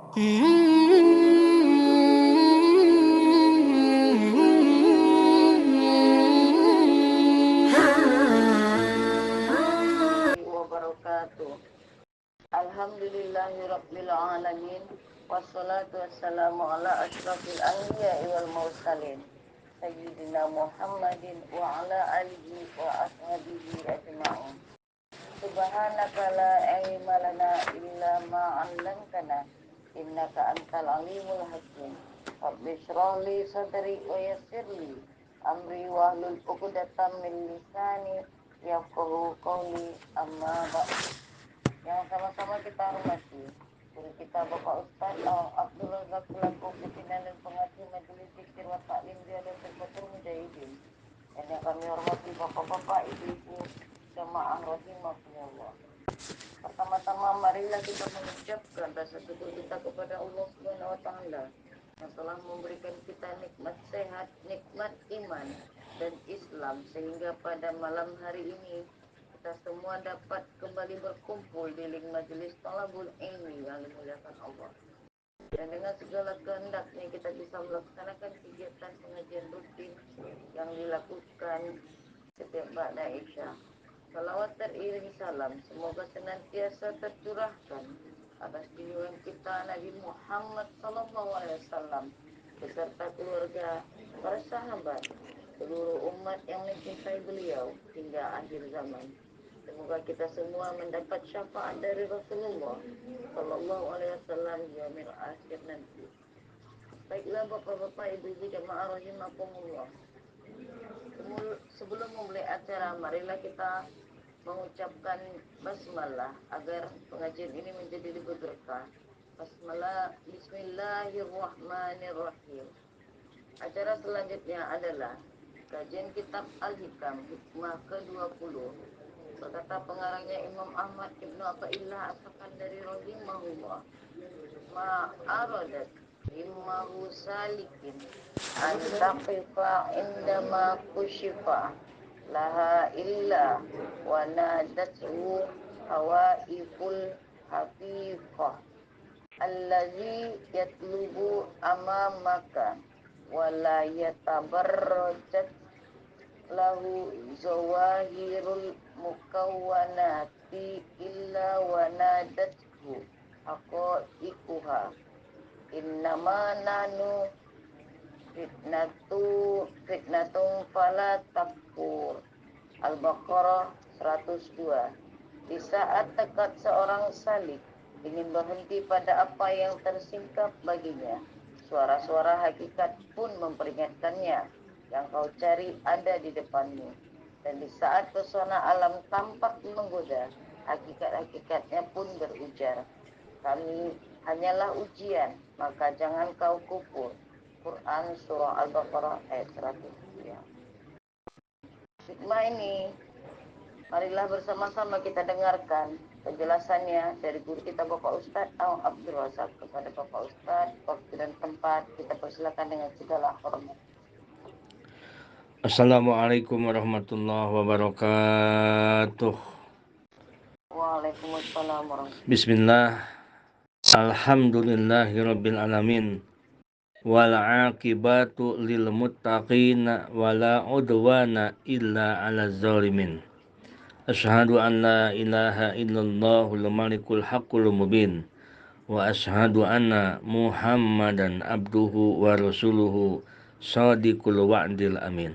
Wabarakatuh. Alhamdulillahirabbil alamin. Wassalatu wassalamu ala asyrafil anbiya'i wal mursalin. Sayyidina Muhammadin wa ala alihi wa ashabihi ajma'in. Subhanaka la ilma lana illa ma 'allamtana innaka antal alimul hakim. Rabbi shrah li sadri wa yassir li amri wahlul 'uqdatam min lisani yafqahu qawli, amma ba'du. Yang sama-sama kita hormati guru kita Bapak Ustaz Abdul Razak selaku pimpinan dan pengaji Majelis Zikir wa Ta'lim Riyadhah Tirfatul Mujahidin, dan yang kami hormati bapak-bapak, ibu-ibu, jamaah rahimakumullah. Pertama-tama marilah kita mengucapkan rasa syukur kita kepada Allah Subhanahu wa taala yang telah memberikan kita nikmat sehat, nikmat iman dan Islam, sehingga pada malam hari ini kita semua dapat kembali berkumpul di majelis talabul ilmi yang dimuliakan Allah. Dan dengan segala kehendaknya kita bisa melaksanakan kegiatan pengajian rutin yang dilakukan setiap ba'da isya. Salawat teriring salam semoga senantiasa tercurahkan atas junjungan kita Nabi Muhammad SAW beserta keluarga, para sahabat, seluruh umat yang mencintai beliau hingga akhir zaman. Semoga kita semua mendapat syafaat dari Rasulullah SAW di yaumil akhir nanti. Baiklah bapak-bapak, ibu-ibu, jamaah rahimakumullah. Sebelum memulai acara, marilah kita mengucapkan basmalah agar pengajian ini menjadi lebih berkah. Basmalah, bismillahirrahmanirrahim. Acara selanjutnya adalah kajian kitab Al-Hikam hikmah ke-20. Berkata pengarangnya Imam Ahmad Ibnu Athaillah As-Sakandari rahimahullah, ma'aradat himmahu salikin antaqifa indama kushifa laha illa wa nadatu hawaiful hafifah allazi yatlubu amamaka wa la yatabarrajat lahu zawahirul mukawwanati illa wa nadathu haqaiquha innama nanu fitnatun fala takfur. Al-Baqarah 102. Di saat tekad seorang salik ingin berhenti pada apa yang tersingkap baginya, suara-suara hakikat pun memperingatkannya yang kau cari ada di depanmu. Dan di saat pesona alam tampak menggoda, hakikat-hakikatnya pun berujar, kami hanyalah ujian, maka jangan kau kufur. Quran Surah Al-Baqarah ayat 100. Hikmah ini marilah bersama-sama kita dengarkan penjelasannya dari guru kita Bapak Ustaz Abdul Razak. Kepada Bapak Ustaz, waktu dan tempat kita persilakan dengan segala hormat. Assalamualaikum warahmatullahi wabarakatuh. Waalaikumsalam warahmatullahi. Bismillah. Alhamdulillahirabbil alamin. Wal aqibatu lil muttaqina wala udwana illa 'alaz zalimin. Asyhadu an la ilaha illallahul malikul haqqul mubin wa asyhadu anna Muhammadan abduhu wa rasuluhu shadiqul wa'dil amin.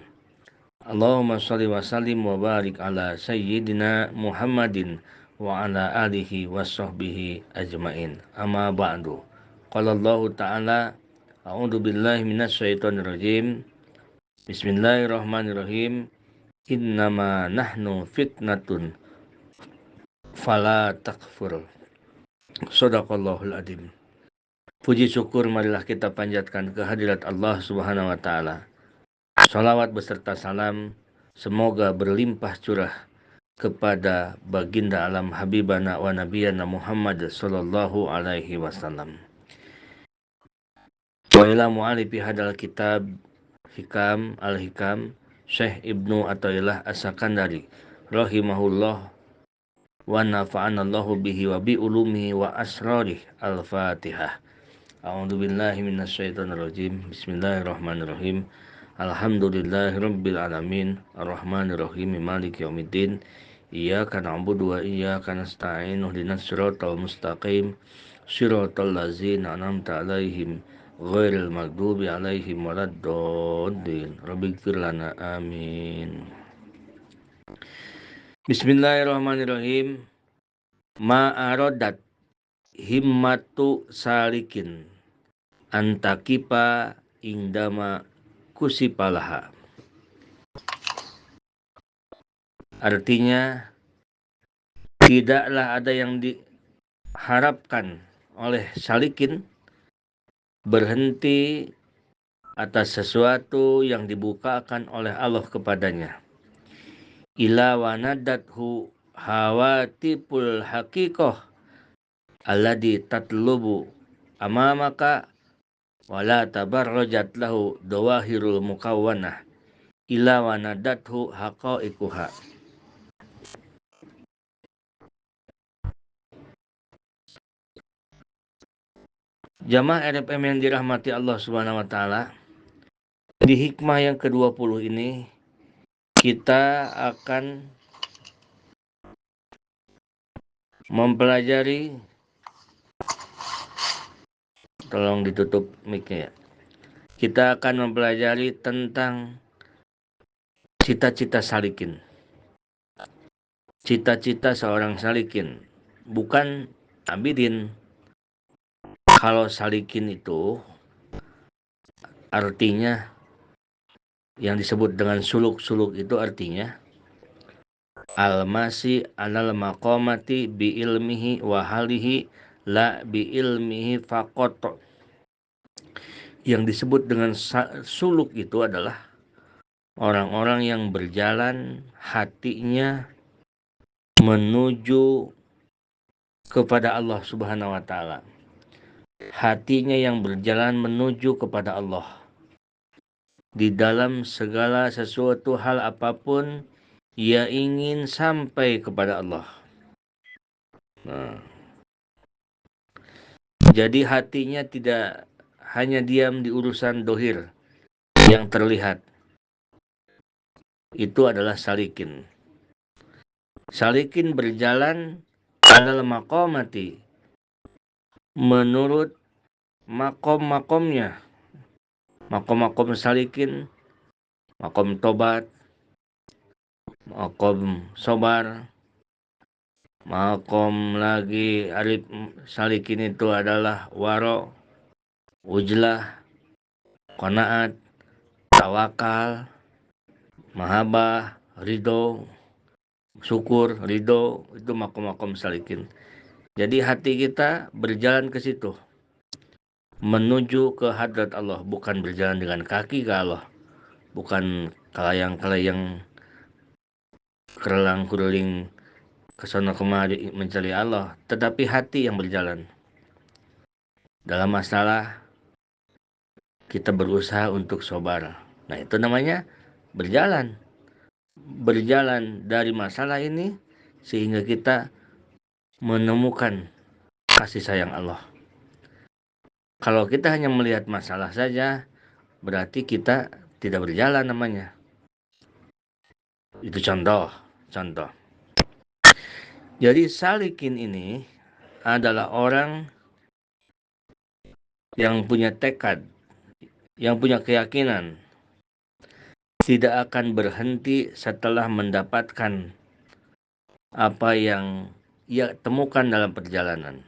Allahumma sholli wa sallim wa barik ala sayyidina Muhammadin wa ala alihi wa sahbihi ajmain. Amma ba'du. Qala Allah ta'ala, a'udzu billahi minasy syaithanir rajim. Bismillahirrahmanirrahim. Innama nahnu fitnatun fala takfur. Shadaqallahul adzim. Puji syukur marilah kita panjatkan kehadirat Allah Subhanahu wa taala. Salawat beserta salam semoga berlimpah curah kepada baginda alam habibana wa nabiyana Muhammad sallallahu alaihi wasallam. Wa ila mu'alifi hadal kitab Hikam al-Hikam Syekh Ibnu Athaillah As-Sakandari rahimahullah wa nafa'anallahu bihi wa bi ulumihi wa asrarih. Al-Fatihah. A'udzubillahi minasyaitonirrajim. Bismillahirrahmanirrahim. Alhamdulillahirabbil alamin. Arrahmanirrahim. Maliki yaumiddin. Iyyaka na'budu wa iyyaka nasta'in. Ihdinas siratal mustaqim. Siratal ladzina an'amta 'alaihim ghairil maghdubi 'alaihim waladdallin. Rabbighfir lana amin. Bismillahirrahmanirrahim. Ma'arodat himmatu salikin antakipa indama kusipalaha. Artinya, tidaklah ada yang diharapkan oleh salikin berhenti atas sesuatu yang dibukakan oleh Allah kepadanya. Ila wanadathu hawatipul haqiqah alladhi tatlubu amamaka wala tabarrajat lahu dawahirul mukawwanah ila wanadathu haqaiquha. Jamaah RFM yang dirahmati Allah Subhanahu wa taala, di hikmah yang ke-20 ini kita akan mempelajari, tolong ditutup mic-nya ya. Kita akan mempelajari tentang cita-cita salikin. Cita-cita seorang salikin, bukan abidin. Kalau salikin itu artinya yang disebut dengan suluk-suluk itu artinya al-masi alal maqamati bi ilmihi wa halihi la bi ilmihi faqat. Yang disebut dengan suluk itu adalah orang-orang yang berjalan hatinya menuju kepada Allah Subhanahu wa taala. Hatinya yang berjalan menuju kepada Allah. Di dalam segala sesuatu hal apapun, ia ingin sampai kepada Allah. Nah, jadi hatinya tidak hanya diam di urusan dohir yang terlihat. Itu adalah salikin. Salikin berjalan adalah maqamati, menurut makom-makomnya. Makom-makom salikin, makom tobat, makom sobar, makom lagi arif salikin itu adalah waro, ujlah, qanaat, tawakal, mahabbah, ridho, syukur, ridho, itu makom-makom salikin. Jadi hati kita berjalan ke situ, menuju ke hadrat Allah, bukan berjalan dengan kaki ke Allah, bukan kelayang-kelayang kerelang-keruling kesana kemari mencari Allah, tetapi hati yang berjalan. Dalam masalah kita berusaha untuk sabar. Nah, itu namanya berjalan. Berjalan dari masalah ini sehingga kita menemukan kasih sayang Allah. Kalau kita hanya melihat masalah saja, berarti kita tidak berjalan namanya. Itu contoh. Jadi salikin ini adalah orang yang punya tekad, yang punya keyakinan, tidak akan berhenti setelah mendapatkan apa yang ia temukan dalam perjalanan.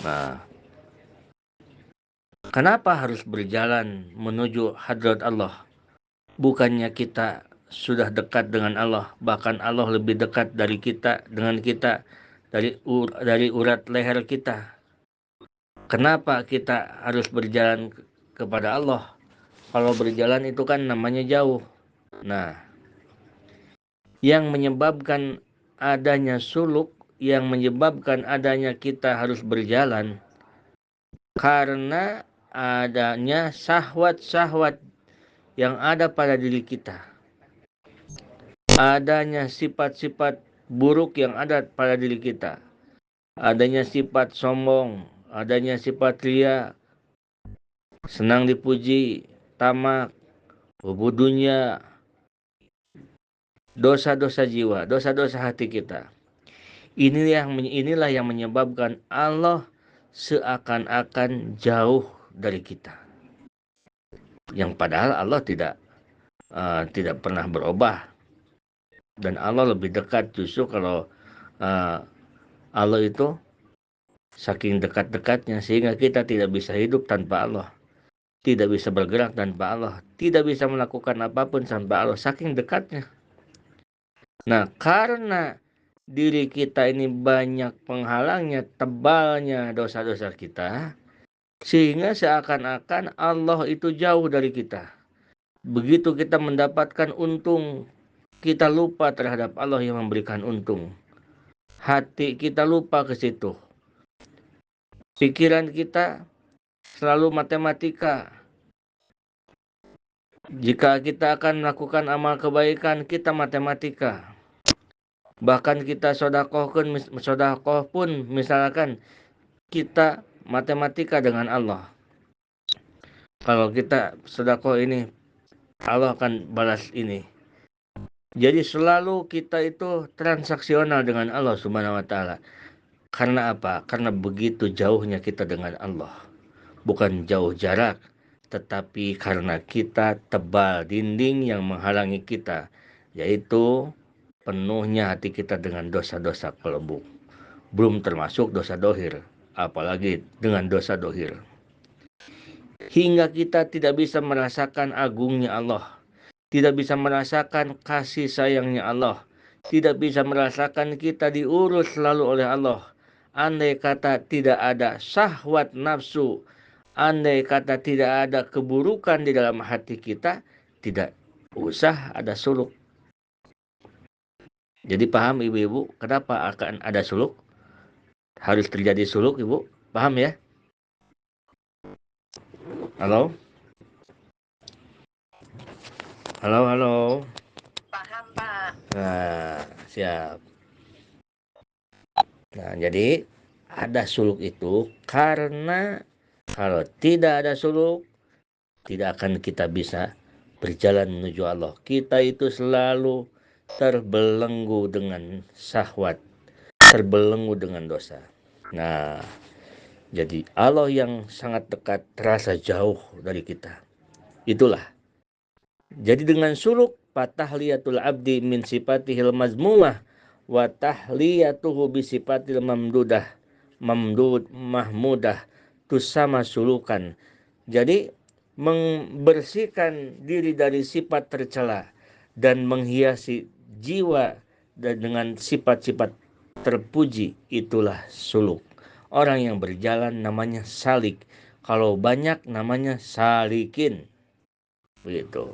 Nah, kenapa harus berjalan menuju hadrat Allah? Bukannya kita sudah dekat dengan Allah, bahkan Allah lebih dekat dari kita, dengan kita, dari urat leher kita. Kenapa kita harus berjalan kepada Allah? Kalau berjalan itu kan namanya jauh. Nah, yang menyebabkan adanya suluk, yang menyebabkan adanya kita harus berjalan, karena adanya syahwat-syahwat yang ada pada diri kita. Adanya sifat-sifat buruk yang ada pada diri kita. Adanya sifat sombong, adanya sifat ria, senang dipuji, tamak, hubbu dunya, dosa-dosa jiwa, dosa-dosa hati kita. Inilah yang menyebabkan Allah seakan-akan jauh dari kita. Yang padahal Allah tidak pernah berubah, dan Allah lebih dekat. Justru kalau Allah itu saking dekat-dekatnya sehingga kita tidak bisa hidup tanpa Allah, tidak bisa bergerak tanpa Allah, tidak bisa melakukan apapun tanpa Allah, saking dekatnya. Nah, karena diri kita ini banyak penghalangnya, tebalnya dosa-dosa kita, sehingga seakan-akan Allah itu jauh dari kita. Begitu kita mendapatkan untung, kita lupa terhadap Allah yang memberikan untung. Hati kita lupa ke situ. Pikiran kita selalu matematika. Jika kita akan melakukan amal kebaikan, kita matematika. Bahkan kita sodakoh pun misalkan kita matematika dengan Allah. Kalau kita sodakoh ini, Allah akan balas ini. Jadi selalu kita itu transaksional dengan Allah Subhanahu wa Ta'ala. Karena apa? Karena begitu jauhnya kita dengan Allah. Bukan jauh jarak, tetapi karena kita tebal dinding yang menghalangi kita, yaitu penuhnya hati kita dengan dosa-dosa kelebu. Belum termasuk dosa dohir, apalagi dengan dosa dohir. Hingga kita tidak bisa merasakan agungnya Allah, tidak bisa merasakan kasih sayangnya Allah, tidak bisa merasakan kita diurus selalu oleh Allah. Andai kata tidak ada syahwat nafsu, andai kata tidak ada keburukan di dalam hati kita, tidak usah ada suluk. Jadi paham ibu-ibu kenapa akan ada suluk? Harus terjadi suluk, ibu? Paham ya? Halo? Halo? Paham, Pak. Nah, siap. Nah, jadi ada suluk itu karena kalau tidak ada suluk, tidak akan kita bisa berjalan menuju Allah. Kita itu selalu terbelenggu dengan syahwat, terbelenggu dengan dosa. Nah, jadi Allah yang sangat dekat terasa jauh dari kita. Itulah. Jadi dengan suluk fatahliyatul abdi min sifatihil mazmumah wa tahliyatuhu bi sifatil mahmudah tusama sulukan. Jadi membersihkan diri dari sifat tercela dan menghiasi jiwa dengan sifat-sifat terpuji, itulah suluk. Orang yang berjalan namanya salik. Kalau banyak namanya salikin. Begitu.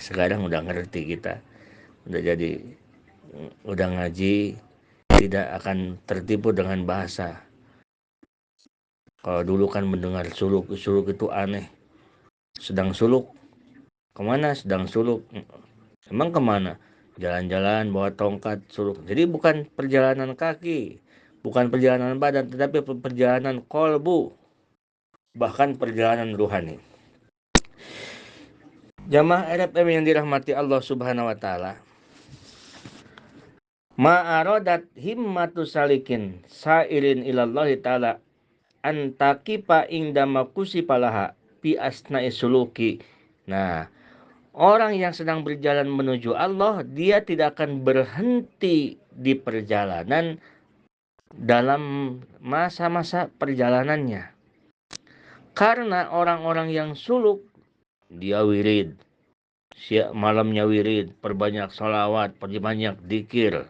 Sekarang udah ngerti kita. Udah ngaji, tidak akan tertipu dengan bahasa. Kalau dulu kan mendengar suluk itu aneh. Sedang suluk. Kemana sedang suluk? Emang kemana? Jalan-jalan bawa tongkat suluk. Jadi bukan perjalanan kaki, bukan perjalanan badan, tetapi perjalanan kolbu, bahkan perjalanan ruhani. Jamaah RFM yang dirahmati Allah Subhanahu wa Ta'ala, ma'arodat himmatu salikin sairin ilallahi ta'ala antakipa indama kusipalaha pi asna'i suluki. Nah, orang yang sedang berjalan menuju Allah, dia tidak akan berhenti di perjalanan dalam masa-masa perjalanannya. Karena orang-orang yang suluk, dia wirid, malamnya wirid, perbanyak sholawat, perbanyak dikir,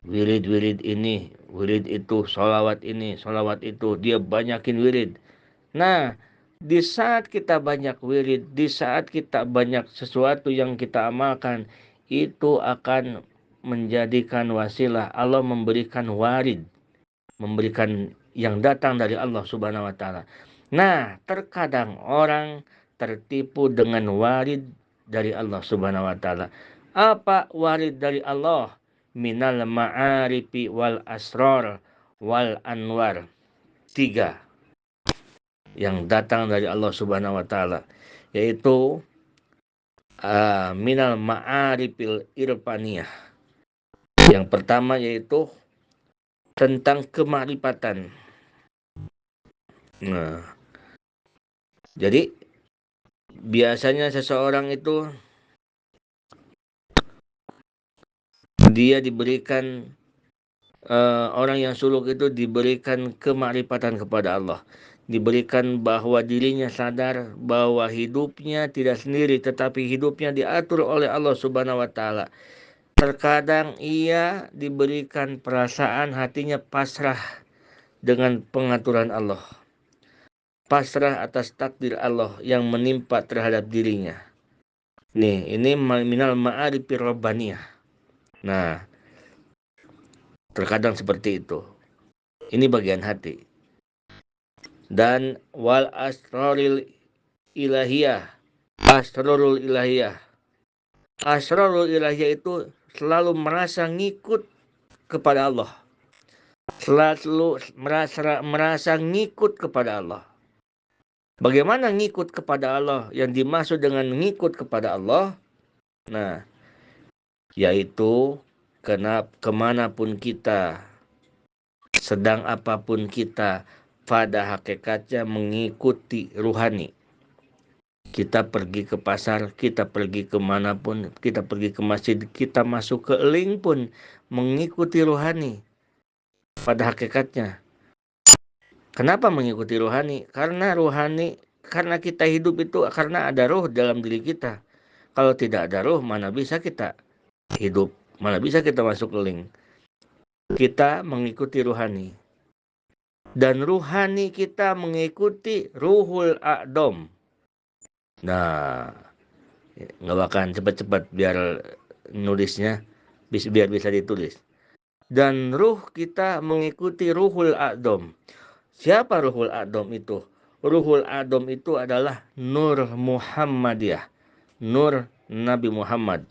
wirid ini, wirid itu, sholawat ini, sholawat itu, dia banyakin wirid. Nah, di saat kita banyak wirid, di saat kita banyak sesuatu yang kita amalkan, itu akan menjadikan wasilah Allah memberikan warid, memberikan yang datang dari Allah Subhanahu wa Ta'ala. Nah, terkadang orang tertipu dengan warid dari Allah Subhanahu wa Ta'ala. Apa warid dari Allah? Minal ma'arifi wal asrar wal anwar. 3 yang datang dari Allah Subhanahu wa taala, yaitu minal ma'arifil irfaniyah. Yang pertama yaitu tentang kemarifatan. Nah, jadi biasanya seseorang itu dia diberikan orang yang suluk itu diberikan kemarifatan kepada Allah, diberikan bahwa dirinya sadar bahwa hidupnya tidak sendiri, tetapi hidupnya diatur oleh Allah Subhanahu wa taala. Terkadang ia diberikan perasaan hatinya pasrah dengan pengaturan Allah, pasrah atas takdir Allah yang menimpa terhadap dirinya. Nih, ini minal ma'arifir rabbaniyah. Nah, terkadang seperti itu. Ini bagian hati. Dan wal asrarul ilahiyah. Asrarul ilahiyah. Asrarul ilahiyah itu selalu merasa ngikut kepada Allah. Selalu merasa ngikut kepada Allah. Bagaimana ngikut kepada Allah? Yang dimaksud dengan ngikut kepada Allah, nah, yaitu kemanapun kita, sedang apapun kita, pada hakikatnya mengikuti ruhani. Kita pergi ke pasar, kita pergi kemanapun, kita pergi ke masjid, kita masuk ke link pun mengikuti ruhani pada hakikatnya. Kenapa mengikuti ruhani? Karena kita hidup itu karena ada ruh dalam diri kita. Kalau tidak ada ruh, mana bisa kita hidup, mana bisa kita masuk ke link. Kita mengikuti ruhani. Dan ruhani kita mengikuti ruhul a'dom. Nah, nggak bakalan cepat-cepat biar nulisnya, biar bisa ditulis. Dan ruh kita mengikuti ruhul a'dom. Siapa ruhul a'dom itu? Ruhul a'dom itu adalah Nur Muhammadiyah, Nur Nabi Muhammad.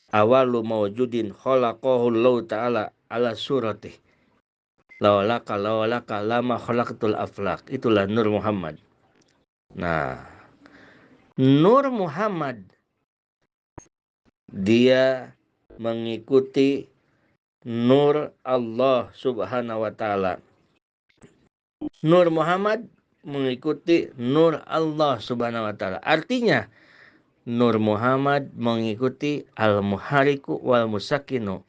Awalu mawjudin khalaqahu Allah Ta'ala ala suratih. Lawalaka lama khalaqtul aflaq. Itulah Nur Muhammad. Nah, Nur Muhammad dia mengikuti Nur Allah Subhanahu wa Ta'ala. Nur Muhammad mengikuti Nur Allah Subhanahu wa Ta'ala. Artinya Nur Muhammad mengikuti Al-Muhariku wal Musakinu.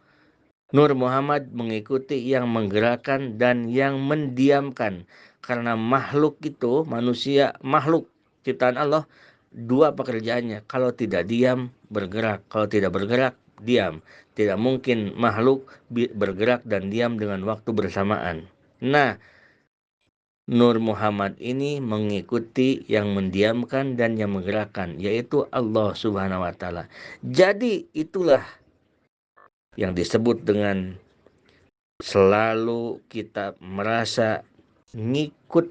Nur Muhammad mengikuti yang menggerakkan dan yang mendiamkan. Karena makhluk itu, manusia, makhluk ciptaan Allah, dua pekerjaannya. Kalau tidak diam, bergerak. Kalau tidak bergerak, diam. Tidak mungkin makhluk bergerak dan diam dengan waktu bersamaan. Nah, Nur Muhammad ini mengikuti yang mendiamkan dan yang menggerakkan, yaitu Allah Subhanahu wa Ta'ala. Jadi itulah yang disebut dengan selalu kita merasa ngikut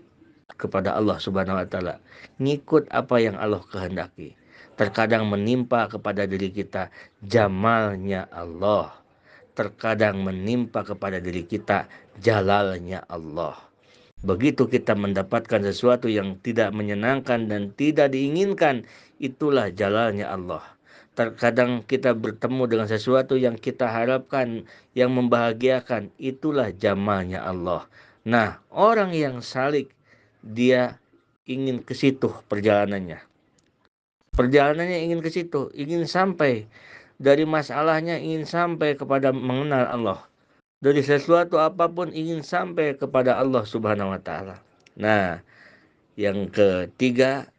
kepada Allah Subhanahu wa Ta'ala, ngikut apa yang Allah kehendaki. Terkadang menimpa kepada diri kita jamalnya Allah, terkadang menimpa kepada diri kita jalalnya Allah. Begitu kita mendapatkan sesuatu yang tidak menyenangkan dan tidak diinginkan, itulah jalannya Allah. Terkadang kita bertemu dengan sesuatu yang kita harapkan, yang membahagiakan, itulah jamalnya Allah. Nah, orang yang salik, dia ingin ke situ perjalanannya. Perjalanannya ingin ke situ, ingin sampai dari masalahnya, ingin sampai kepada mengenal Allah. Dari sesuatu apapun ingin sampai kepada Allah Subhanahu wa Ta'ala. Nah, yang ketiga,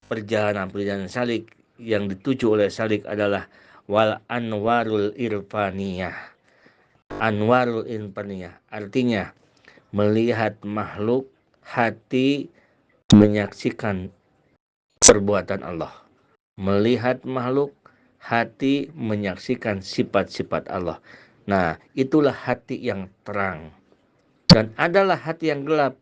perjalanan salik yang dituju oleh salik adalah wal anwarul irfaniyah. Anwarul irfaniyah artinya melihat makhluk, hati menyaksikan perbuatan Allah. Melihat makhluk, hati menyaksikan sifat-sifat Allah. Nah, itulah hati yang terang. Dan adalah hati yang gelap.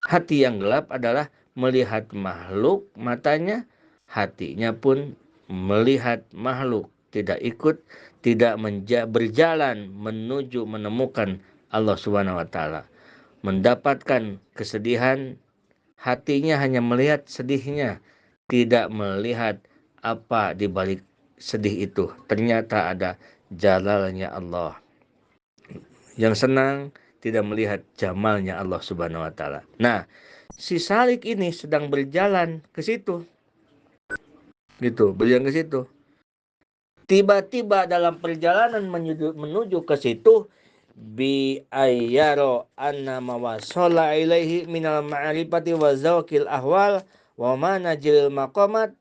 Hati yang gelap adalah melihat makhluk matanya, hatinya pun melihat makhluk. Tidak ikut, tidak berjalan menuju menemukan Allah Subhanahu wa taala. Mendapatkan kesedihan, hatinya hanya melihat sedihnya, tidak melihat apa di balik sedih itu. Ternyata ada jalalnya Allah. Yang senang tidak melihat jamalnya Allah Subhanahu wa taala. Nah, si Salik ini sedang berjalan ke situ. Gitu, berjalan ke situ. Tiba-tiba dalam perjalanan menuju ke situ, bi ayyaro anna mawasala ilaihi minal ma'rifati wa zawqil ahwal wa manajil maqamat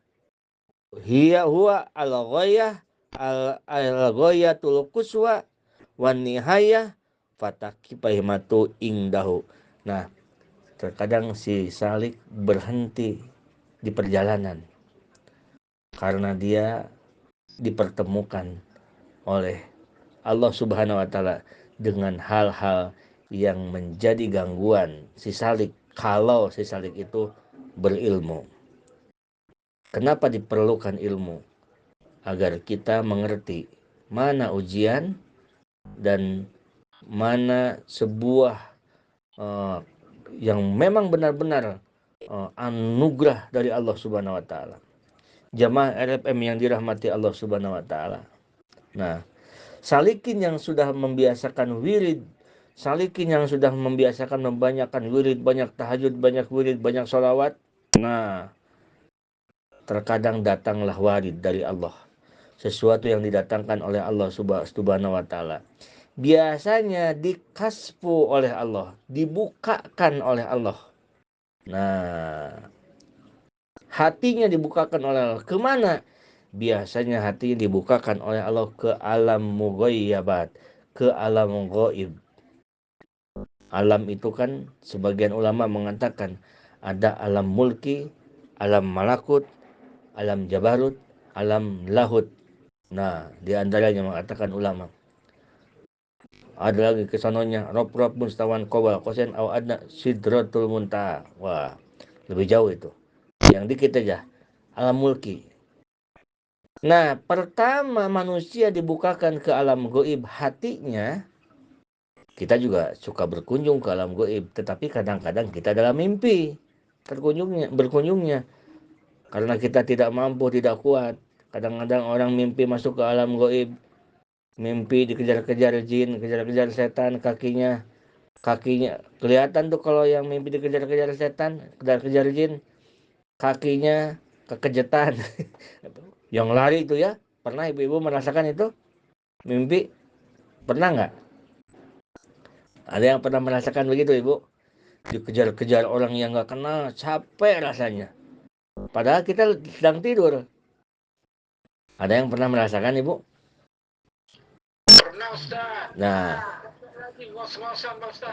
hiya huwa al-ghayah al-ghayatul quswa wan nihayah fatakifahimatu ingdahu. Nah, terkadang si Salik berhenti di perjalanan karena dia dipertemukan oleh Allah Subhanahu wa taala dengan hal-hal yang menjadi gangguan si Salik kalau si Salik itu berilmu. Kenapa diperlukan ilmu? Agar kita mengerti mana ujian dan mana sebuah yang memang benar-benar anugerah dari Allah Subhanahu wa taala. Jamaah RFM yang dirahmati Allah Subhanahu wa taala. Nah, salikin yang sudah membiasakan wirid, salikin yang sudah membiasakan membanyakkan wirid, banyak tahajud, banyak wirid, banyak sholawat. Nah, terkadang datanglah warid dari Allah. Sesuatu yang didatangkan oleh Allah Subhanahu wa taala. Biasanya dikasfu oleh Allah, dibukakan oleh Allah. Nah, hatinya dibukakan oleh Allah. Kemana? Biasanya hatinya dibukakan oleh Allah ke alam mughayyabat, ke alam ghaib. Alam itu kan sebagian ulama mengatakan ada alam mulki, alam malakut, alam jabarut, alam lahut. Nah, di antaranya mengatakan ulama. Ada lagi kesononya rob mustawan qobal kosen au adna sidratul muntaha. Wah, lebih jauh itu. Yang dikit aja. Alam mulki. Nah, pertama manusia dibukakan ke alam gaib hatinya. Kita juga suka berkunjung ke alam gaib, tetapi kadang-kadang kita dalam mimpi berkunjungnya. Karena kita tidak mampu, tidak kuat. Kadang-kadang orang mimpi masuk ke alam gaib. Mimpi dikejar-kejar jin, kejar-kejar setan, kakinya kelihatan tuh kalau yang mimpi dikejar-kejar setan, kejar-kejar jin, kakinya kekejetan. Yang lari itu ya, pernah ibu-ibu merasakan itu? Mimpi? Pernah nggak? Ada yang pernah merasakan begitu ibu? Dikejar-kejar orang yang nggak kenal, capek rasanya. Padahal kita sedang tidur. Ada yang pernah merasakan ibu? Pernah Ustaz. Nah,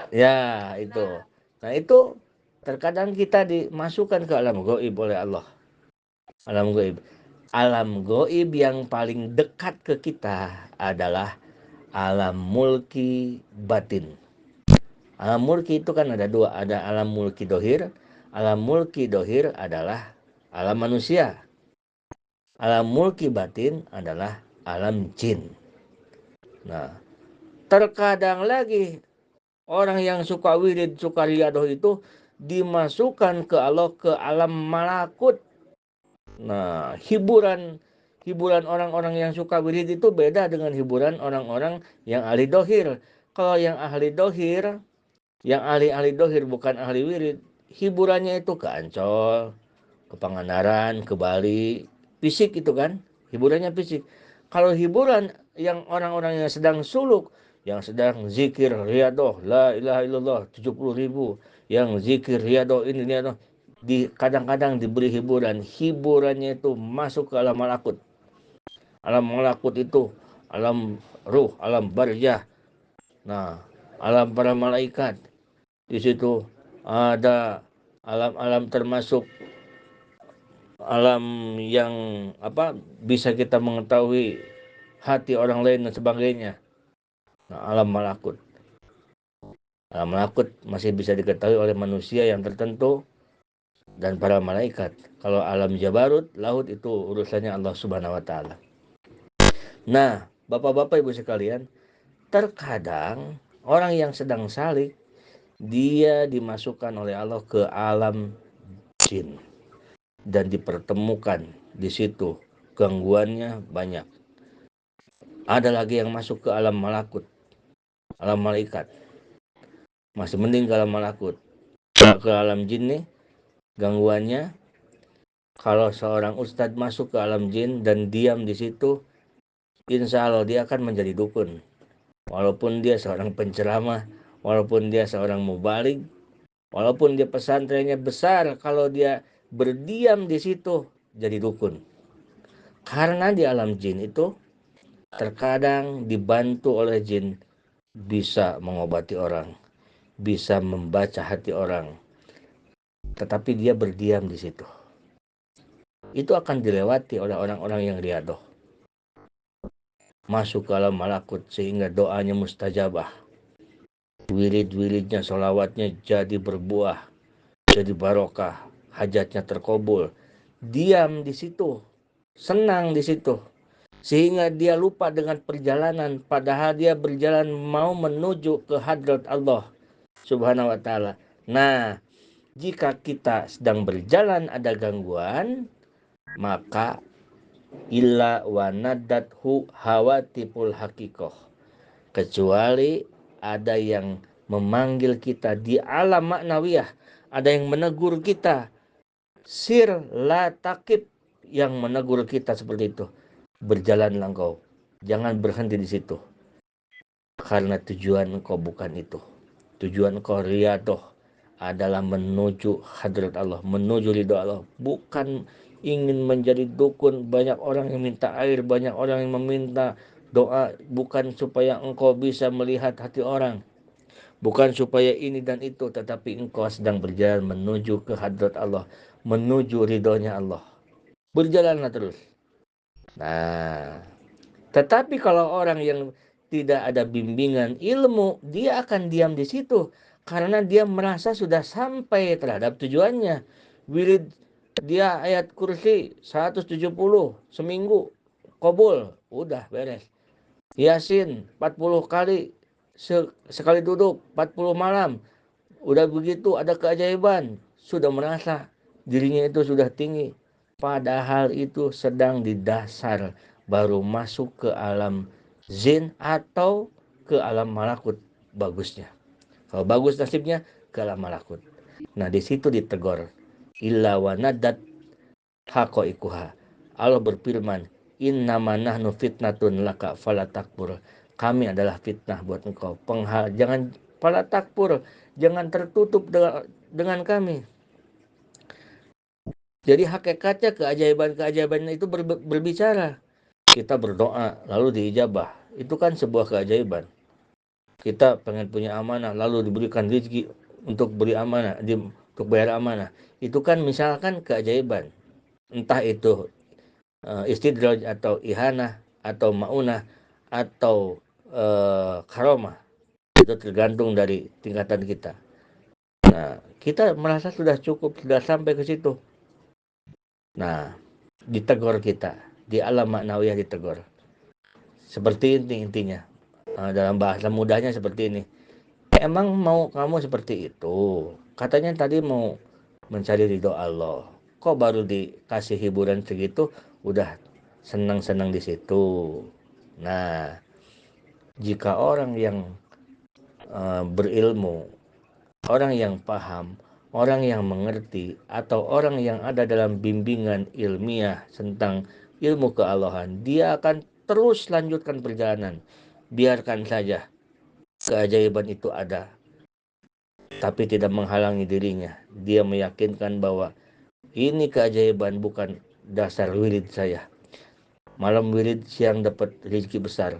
ya itu. Nah itu terkadang kita dimasukkan ke alam gaib oleh Allah. Alam gaib. Alam gaib yang paling dekat ke kita adalah alam mulki batin. Alam mulki itu kan ada dua, ada alam mulki dohir. Alam mulki dohir adalah alam manusia. Alam mulki batin adalah alam jin. Nah, terkadang lagi orang yang suka wirid, suka riadoh itu dimasukkan ke Allah, ke alam malakut. Nah, hiburan orang-orang yang suka wirid itu beda dengan hiburan orang-orang yang ahli dohir. Kalau yang ahli dohir, yang ahli dohir bukan ahli wirid, hiburannya itu ke Ancol, ke Pangandaran, ke Bali, fisik itu kan, hiburannya fisik. Kalau hiburan yang orang-orang yang sedang suluk, yang sedang zikir riadoh, la ilaha illallah 70.000, yang zikir riadoh ini riadoh, kadang-kadang diberi hiburannya itu masuk ke alam malakut. Alam malakut itu alam ruh, alam barzah. Nah, alam para malaikat. Di situ ada alam-alam termasuk alam yang bisa kita mengetahui hati orang lain dan sebagainya. Nah, alam malakut. Alam malakut masih bisa diketahui oleh manusia yang tertentu dan para malaikat. Kalau alam jabarut, laut itu urusannya Allah Subhanahu wa taala. Nah, Bapak-bapak Ibu sekalian, terkadang Orang yang sedang salik, dia dimasukkan oleh Allah ke alam jin dan dipertemukan di situ. Gangguannya banyak. Ada lagi yang masuk ke alam malakut, alam malaikat. Masih mending ke alam malakut. Ke alam jin nih, gangguannya kalau seorang ustadz masuk ke alam jin dan diam di situ, insya Allah dia akan menjadi dukun. Walaupun dia seorang penceramah, walaupun dia seorang mubalig, walaupun dia pesantrennya besar, kalau dia berdiam di situ jadi dukun. Karena di alam jin itu terkadang dibantu oleh jin bisa mengobati orang, bisa membaca hati orang, tetapi dia berdiam di situ. Itu akan dilewati oleh orang-orang yang riadoh. Masuk ke alam malakut sehingga doanya mustajabah. Wirid-wiridnya, sholawatnya jadi berbuah, jadi barokah, hajatnya terkabul. Diam di situ, senang di situ, sehingga dia lupa dengan perjalanan, padahal dia berjalan mau menuju ke hadrat Allah subhanahu wa ta'ala. Nah, jika kita sedang berjalan ada gangguan, maka illa wanadathu hawatipul hakikoh, kecuali ada yang memanggil kita di alam maknawiyah, ada yang menegur kita, sir la takib, yang menegur kita seperti itu, berjalanlah engkau, jangan berhenti di situ, karena tujuan engkau bukan itu. Tujuan engkau riadoh adalah menuju hadrat Allah, menuju ridho Allah, bukan ingin menjadi dukun. Banyak orang yang minta air, banyak orang yang meminta doa, bukan supaya engkau bisa melihat hati orang, bukan supaya ini dan itu, tetapi engkau sedang berjalan menuju ke hadrat Allah, menuju ridhonya Allah. Berjalanlah terus. Nah, tetapi kalau orang yang tidak ada bimbingan ilmu, dia akan diam di situ karena dia merasa sudah sampai terhadap tujuannya. Wirid dia ayat kursi 170 seminggu, kobul, udah beres. Yasin 40 kali sekali duduk, 40 malam. Udah begitu ada keajaiban, sudah merasa dirinya itu sudah tinggi. Padahal itu sedang di dasar, baru masuk ke alam zin atau ke alam malakut bagusnya. Kalau bagus nasibnya ke alam malakut. Nah, di situ ditegur. Illa wa nadat haqaiquha. Allah berfirman, innama nahnu fitnatun laka fala takfur. Kami adalah fitnah buat engkau. Jangan fala takfur, jangan tertutup dengan kami. Jadi hakikatnya keajaiban-keajaiban itu berbicara. Kita berdoa lalu diijabah. Itu kan sebuah keajaiban. Kita pengen punya amanah lalu diberikan rezeki untuk beri amanah, untuk bayar amanah. Itu kan misalkan keajaiban. Entah itu istidraj atau ihanah atau maunah atau karomah. Itu tergantung dari tingkatan kita. Nah, kita merasa sudah cukup, sudah sampai ke situ. Nah, ditegur kita, di alam maknawiyah ditegur. Seperti ini intinya. Dalam bahasa mudahnya seperti ini. Emang mau kamu seperti itu? Katanya tadi mau mencari ridho Allah. Kok baru dikasih hiburan segitu udah senang-senang di situ? Nah, jika orang yang berilmu, orang yang paham, orang yang mengerti, atau orang yang ada dalam bimbingan ilmiah tentang ilmu kealahan, dia akan terus lanjutkan perjalanan. Biarkan saja keajaiban itu ada, tapi tidak menghalangi dirinya. Dia meyakinkan bahwa ini keajaiban bukan dasar wirid saya. Malam wirid, siang dapat rezeki besar.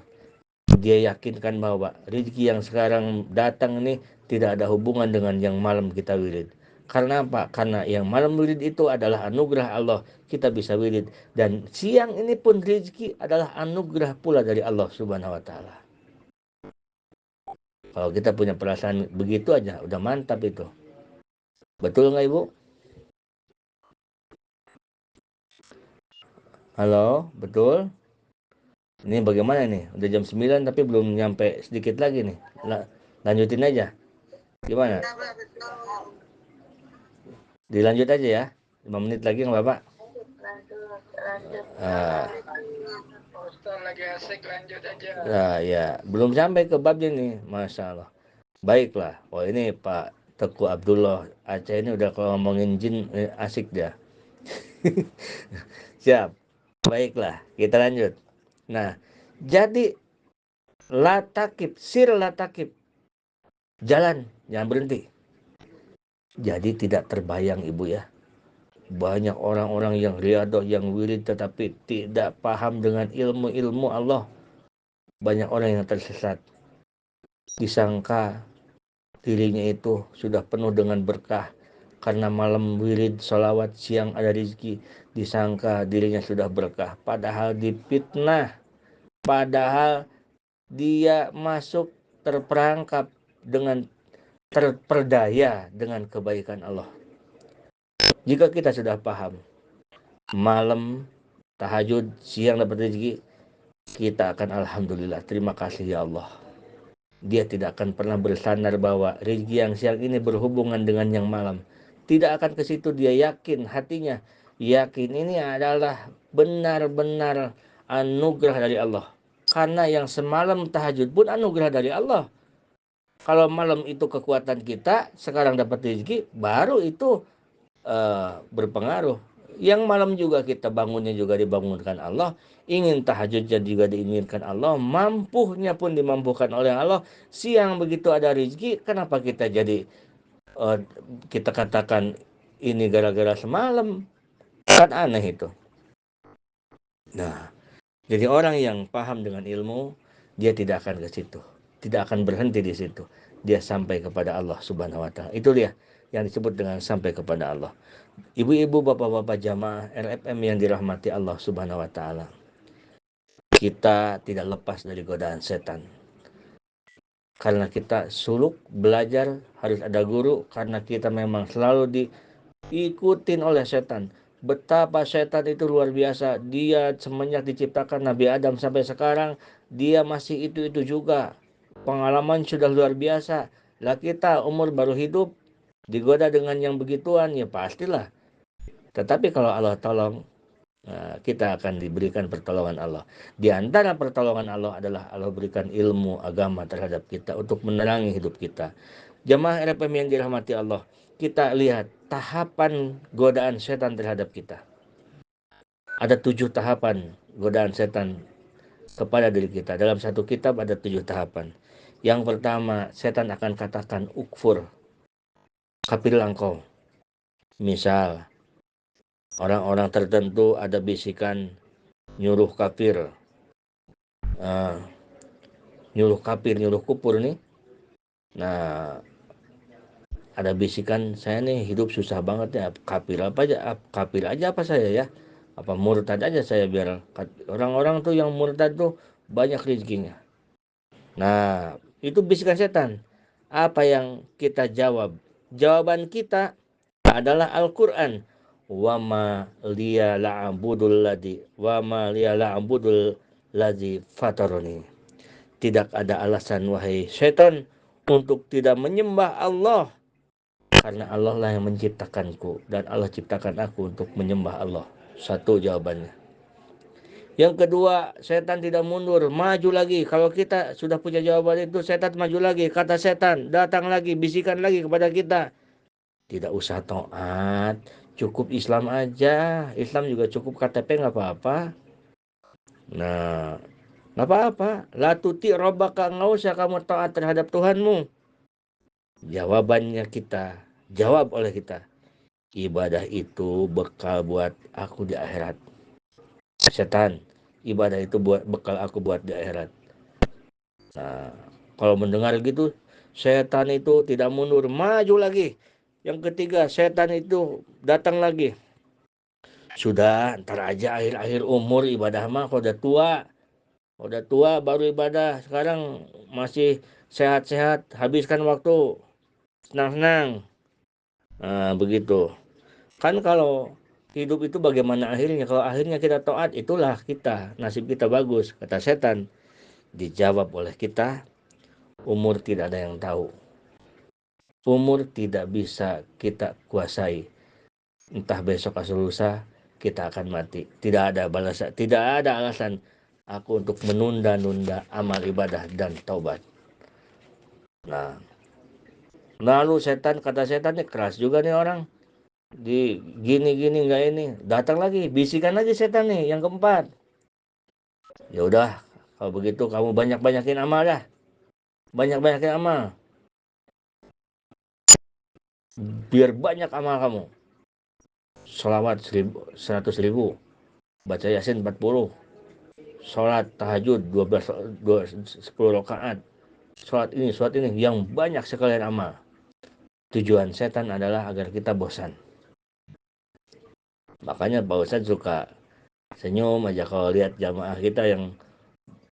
Dia yakinkan bahwa rezeki yang sekarang datang ini tidak ada hubungan dengan yang malam kita wirid. Karena apa? Karena yang malam wirid itu adalah anugerah Allah, kita bisa wirid. Dan siang ini pun rezeki adalah anugerah pula dari Allah subhanahu wa ta'ala. Kalau kita punya perasaan begitu aja, udah mantap itu. Betul nggak Ibu? Halo, betul? Ini bagaimana nih? Udah jam 9 tapi belum nyampe sedikit lagi nih. Lanjutin aja. Gimana? Dilanjut aja ya. 5 menit lagi nggak Bapak? Lanjut. Ah, Ustaz lagi asik, lanjut aja. nah, ya, belum sampai ke babnya nih, Masya Allah. Baiklah, oh ini Pak Teguh Abdullah Aceh ini udah kalau ngomongin jin asik dia. Siap. Baiklah, kita lanjut. Nah, jadi latakib, sir latakib, jalan, jangan berhenti. Jadi tidak terbayang Ibu ya. Banyak orang-orang yang riadoh, yang wirid tetapi tidak paham dengan ilmu-ilmu Allah. Banyak orang yang tersesat. Disangka dirinya itu sudah penuh dengan berkah. Karena malam wirid, sholawat, siang ada rezeki. Disangka dirinya sudah berkah. Padahal dipitnah. Padahal dia masuk terperangkap dengan terperdaya dengan kebaikan Allah. Jika kita sudah paham, malam tahajud, siang dapat rezeki, kita akan alhamdulillah, terima kasih ya Allah. Dia tidak akan pernah bersandar bahwa rezeki yang siang ini berhubungan dengan yang malam. Tidak akan ke situ, dia yakin hatinya, yakin ini adalah benar-benar anugerah dari Allah. Karena yang semalam tahajud pun anugerah dari Allah. Kalau malam itu kekuatan kita, sekarang dapat rezeki, baru itu berpengaruh. Yang malam juga kita bangunnya juga dibangunkan Allah, ingin tahajudnya juga diinginkan Allah, mampunya pun dimampukan oleh Allah. Siang begitu ada rezeki, kenapa kita jadi kita katakan ini gara-gara semalam? Kan aneh itu. Nah, jadi orang yang paham dengan ilmu, dia tidak akan ke situ, tidak akan berhenti di situ. Dia sampai kepada Allah Subhanahu wa taala. Itu dia yang disebut dengan sampai kepada Allah. Ibu-ibu, bapak-bapak jamaah RFM yang dirahmati Allah Subhanahu wa taala. Kita tidak lepas dari godaan setan. Karena kita suluk belajar harus ada guru, karena kita memang selalu diikutin oleh setan. Betapa setan itu luar biasa. Dia semenjak diciptakan Nabi Adam sampai sekarang, dia masih itu-itu juga. Pengalaman sudah luar biasa. Lah kita umur baru hidup, digoda dengan yang begituan, ya pastilah. Tetapi kalau Allah tolong, kita akan diberikan pertolongan Allah. Di antara pertolongan Allah adalah Allah berikan ilmu agama terhadap kita untuk menerangi hidup kita. Jamaah RPM yang dirahmati Allah, kita lihat tahapan godaan setan terhadap kita. Ada 7 tahapan godaan setan kepada diri kita. Dalam satu kitab ada 7 tahapan. Yang pertama, setan akan katakan ukfur, kafirlah engkau. Misal, orang-orang tertentu ada bisikan nyuruh kafir, nyuruh kufur nih. Nah, ada bisikan, saya nih hidup susah banget ya, kafir aja apa saya ya, apa murtad aja saya, biar orang-orang tuh yang murtad tuh banyak rezekinya. Nah, itu bisikan setan. Apa yang kita jawab? Jawaban kita adalah Al-Quran. Wama liya la'abudul ladzi fataroni. Tidak ada alasan wahai setan untuk tidak menyembah Allah, karena Allah lah yang menciptakanku dan Allah ciptakan aku untuk menyembah Allah. Satu jawabannya. Yang kedua, setan tidak mundur, maju lagi. Kalau kita sudah punya jawaban itu, setan maju lagi. Kata setan, datang lagi, bisikan lagi kepada kita. Tidak usah taat, cukup Islam aja. Islam juga cukup KTP, nggak apa-apa. Nah, nggak apa-apa. La tuti robbaka, nggak usah kamu taat terhadap Tuhanmu. Jawabannya kita, jawab oleh kita. Ibadah itu bekal buat aku di akhirat. Setan, ibadah itu buat bekal aku buat di akhirat. Nah, kalau mendengar gitu, setan itu tidak mundur, maju lagi. Yang ketiga, setan itu datang lagi. Sudah, ntar aja akhir-akhir umur ibadah mah, kalau udah tua baru ibadah. Sekarang masih sehat-sehat, habiskan waktu senang-senang. Nah, begitu. Kan kalau hidup itu bagaimana akhirnya? Kalau akhirnya kita taat, itulah kita, nasib kita bagus. Kata setan, dijawab oleh kita, Umur tidak ada yang tahu. Umur tidak bisa kita kuasai. Entah besok atau lusa kita akan mati. Tidak ada balasan, tidak ada alasan aku untuk menunda-nunda amal ibadah dan taubat. Nah, lalu kata setan nih keras juga nih orang. Di gini-gini nggak ini. Datang lagi, bisikan lagi setan nih yang keempat. Ya udah, kalau begitu kamu banyak-banyakin amal dah. Banyak-banyakin amal. Biar banyak amal kamu. Sholawat 100.000. Baca Yasin 40. Sholat tahajud 10 rakaat. Sholat ini yang banyak sekalian amal. Tujuan setan adalah agar kita bosan. Makanya Pak Ustadz suka senyum aja kalau lihat jamaah kita yang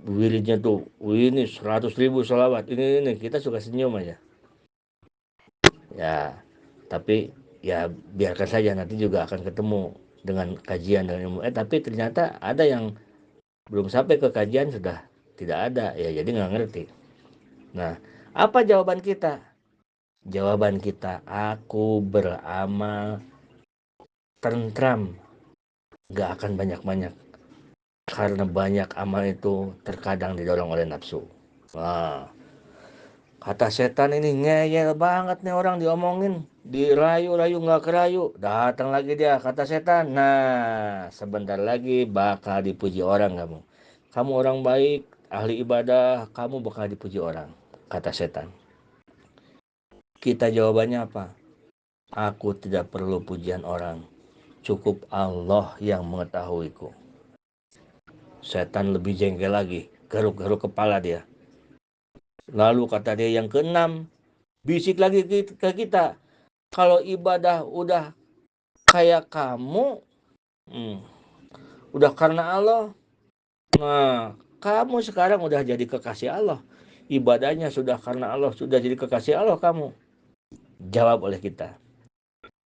wiridnya tuh, ini 100.000 sholawat, ini kita suka senyum aja. Ya, tapi ya biarkan saja, nanti juga akan ketemu dengan kajian dan ilmu. Tapi ternyata ada yang belum sampai ke kajian sudah tidak ada, ya jadi nggak ngerti. Nah, apa jawaban kita? Jawaban kita, aku beramal tentram, nggak akan banyak-banyak. Karena banyak amal itu terkadang didorong oleh nafsu. Nah, kata setan ini ngeyel banget nih orang diomongin. Dirayu-rayu nggak kerayu. Datang lagi dia, kata setan. Nah, sebentar lagi bakal dipuji orang kamu. Kamu orang baik, ahli ibadah, kamu bakal dipuji orang. Kata setan. Kita jawabannya apa? Aku tidak perlu pujian orang. Cukup Allah yang mengetahuiku. Setan lebih jengkel lagi. Garuk-garuk kepala dia. Lalu kata dia yang keenam. Bisik lagi ke kita. Kalau ibadah udah kayak kamu, udah karena Allah. Nah, kamu sekarang udah jadi kekasih Allah. Ibadahnya sudah karena Allah, sudah jadi kekasih Allah kamu. Jawab oleh kita.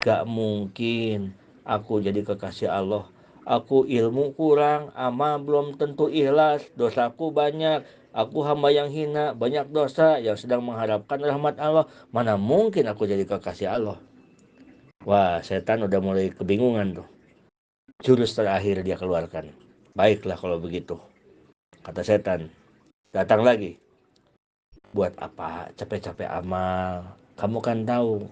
Gak mungkin aku jadi kekasih Allah. Aku ilmu kurang, amal belum tentu ikhlas, dosaku banyak. Aku hamba yang hina, banyak dosa yang sedang mengharapkan rahmat Allah. Mana mungkin aku jadi kekasih Allah? Wah, setan udah mulai kebingungan tuh. Jurus terakhir dia keluarkan. Baiklah kalau begitu, kata setan. Datang lagi. Buat apa capek-capek amal? Kamu kan tahu,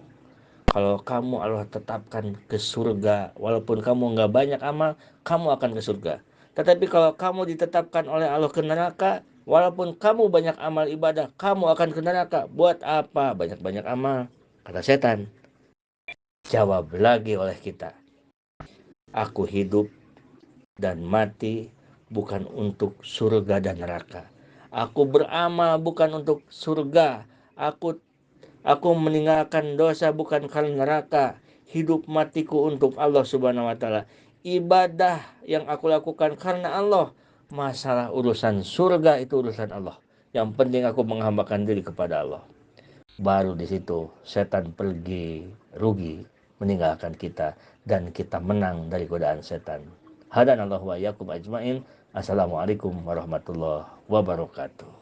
kalau kamu Allah tetapkan ke surga, walaupun kamu nggak banyak amal, kamu akan ke surga. Tetapi kalau kamu ditetapkan oleh Allah ke neraka, walaupun kamu banyak amal ibadah, kamu akan ke neraka. Buat apa banyak-banyak amal? Kata setan. Jawab lagi oleh kita. Aku hidup dan mati bukan untuk surga dan neraka. Aku beramal bukan untuk surga. Aku meninggalkan dosa bukan karena neraka. Hidup matiku untuk Allah Subhanahu wa taala. Ibadah yang aku lakukan karena Allah. Masalah urusan surga itu urusan Allah. Yang penting aku menghambakan diri kepada Allah. Baru di situ setan pergi rugi, meninggalkan kita, dan kita menang dari godaan setan. Hadanallahu wa iyyakum ajmain. Assalamualaikum warahmatullahi wabarakatuh.